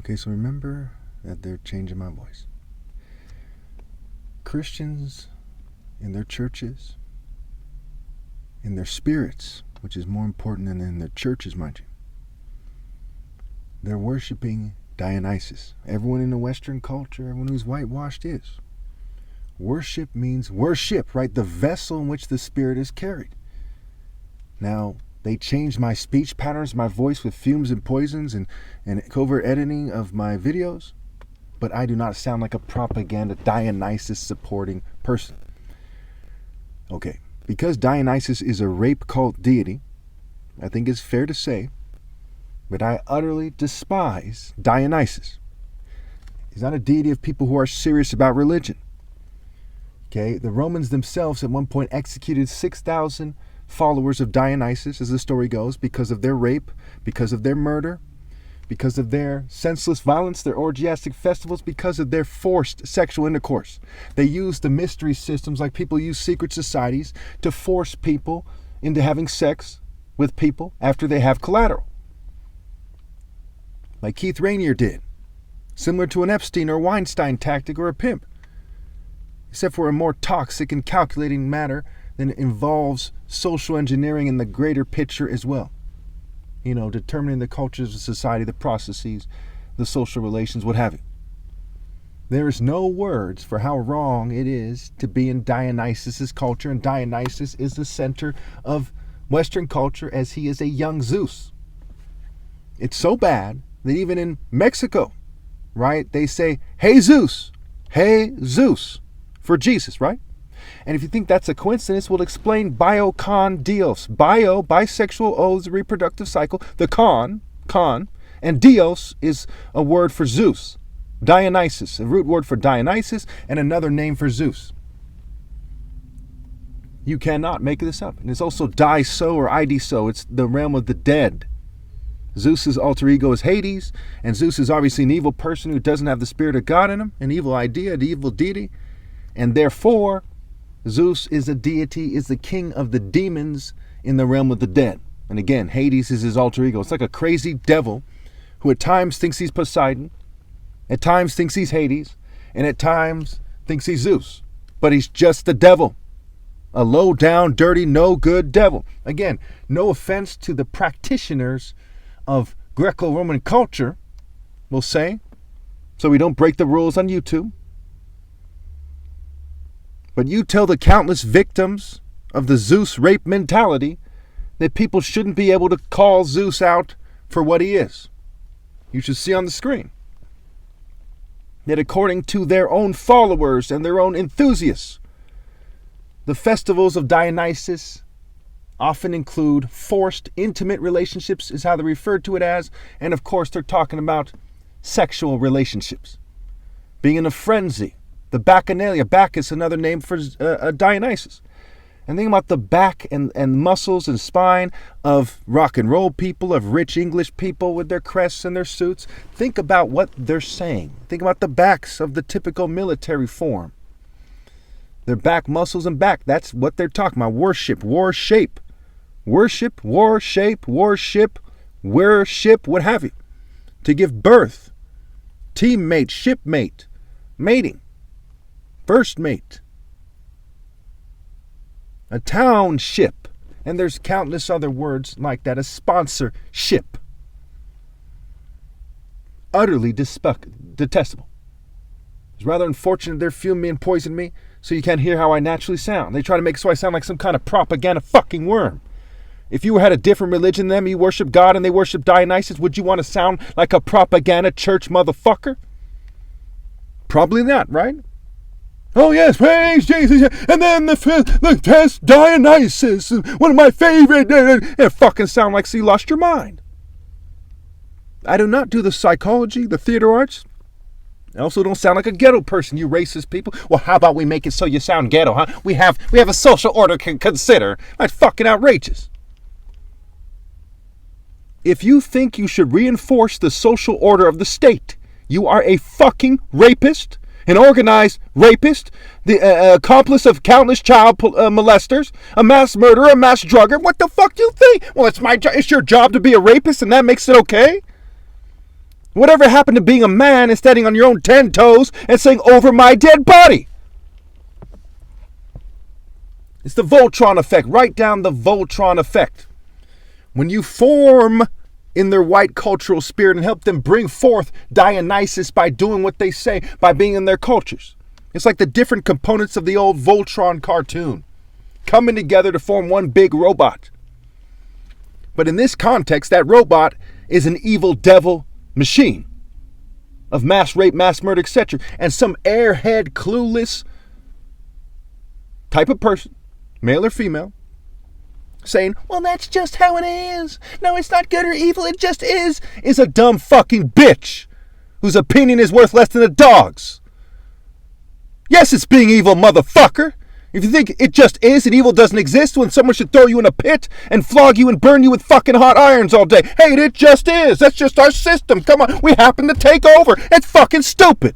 Okay, so remember that they're changing my voice. Christians in their churches, in their spirits, which is more important than in their churches, mind you, they're worshiping Dionysus. Everyone in the Western culture, everyone who's whitewashed is. Worship means worship, right? The vessel in which the spirit is carried. Now, they changed my speech patterns, my voice with fumes and poisons and covert editing of my videos, but I do not sound like a propaganda Dionysus supporting person. Okay, because Dionysus is a rape cult deity, I think it's fair to say, but I utterly despise Dionysus. He's not a deity of people who are serious about religion. Okay, the Romans themselves at one point executed 6,000 followers of Dionysus, as the story goes, because of their rape, because of their murder, because of their senseless violence, their orgiastic festivals, because of their forced sexual intercourse. They used the mystery systems like people use secret societies to force people into having sex with people after they have collateral. Like Keith Rainier did, similar to an Epstein or Weinstein tactic or a pimp, except for a more toxic and calculating matter that involves social engineering in the greater picture as well. You know, determining the cultures of society, the processes, the social relations, what have you. There is no words for how wrong it is to be in Dionysus's culture, and Dionysus is the center of Western culture as he is a young Zeus. It's so bad that even in Mexico, right, they say, "Hey Zeus, hey Zeus," for Jesus, right? And if you think that's a coincidence, we'll explain bio con dios. Bio, bisexual oaths, reproductive cycle. The con, and dios is a word for Zeus. Dionysus, a root word for Dionysus, and another name for Zeus. You cannot make this up. And it's also Diso or Idiso. It's the realm of the dead. Zeus's alter ego is Hades, and Zeus is obviously an evil person who doesn't have the spirit of God in him, an evil idea, an evil deity, and therefore Zeus is a deity, is the king of the demons in the realm of the dead. And again, Hades is his alter ego. It's like a crazy devil who at times thinks he's Poseidon, at times thinks he's Hades, and at times thinks he's Zeus. But he's just the devil. A low down, dirty, no good devil. Again, no offense to the practitioners of Greco-Roman culture, we'll say, so we don't break the rules on YouTube. But you tell the countless victims of the Zeus rape mentality that people shouldn't be able to call Zeus out for what he is. You should see on the screen that according to their own followers and their own enthusiasts, the festivals of Dionysus often include forced intimate relationships, is how they refer to it as, and of course they're talking about sexual relationships. Being in a frenzy. The Bacchanalia, Bacchus, another name for Dionysus. And think about the back and muscles and spine of rock and roll people, of rich English people with their crests and their suits. Think about what they're saying. Think about the backs of the typical military form. Their back muscles and back, that's what they're talking about. Worship, war shape. Worship, war shape, worship, what have you. To give birth. Teammate, shipmate, mating. First mate, a township, and there's countless other words like that, a sponsorship. Utterly detestable. It's rather unfortunate they're fuming me and poisoning me so you can't hear how I naturally sound. They try to make it so I sound like some kind of propaganda fucking worm. If you had a different religion than them, you worship God and they worship Dionysus, would you want to sound like a propaganda church motherfucker? Probably not, right? Oh yes, praise Jesus, and then the test Dionysus, one of my favorite, it fucking sound like you lost your mind. I do not do the psychology, the theater arts. I also don't sound like a ghetto person, you racist people. Well, how about we make it so you sound ghetto, huh? We have a social order to consider. That's fucking outrageous. If you think you should reinforce the social order of the state, you are a fucking rapist. An organized rapist, the accomplice of countless child molesters, a mass murderer, a mass drugger. What the fuck do you think? Well, it's your job to be a rapist and that makes it okay? Whatever happened to being a man and standing on your own 10 toes and saying, over my dead body? It's the Voltron effect. Write down the Voltron effect. When you form in their white cultural spirit and help them bring forth Dionysus by doing what they say, by being in their cultures. It's like the different components of the old Voltron cartoon coming together to form one big robot. But in this context, that robot is an evil devil machine of mass rape, mass murder, etc. And some airhead, clueless type of person, male or female, saying, well, that's just how it is. No, it's not good or evil, it just is a dumb fucking bitch whose opinion is worth less than a dog's. Yes, it's being evil, motherfucker. If you think it just is and evil doesn't exist, when someone should throw you in a pit and flog you and burn you with fucking hot irons all day. Hey, it just is. That's just our system. Come on, we happen to take over. It's fucking stupid.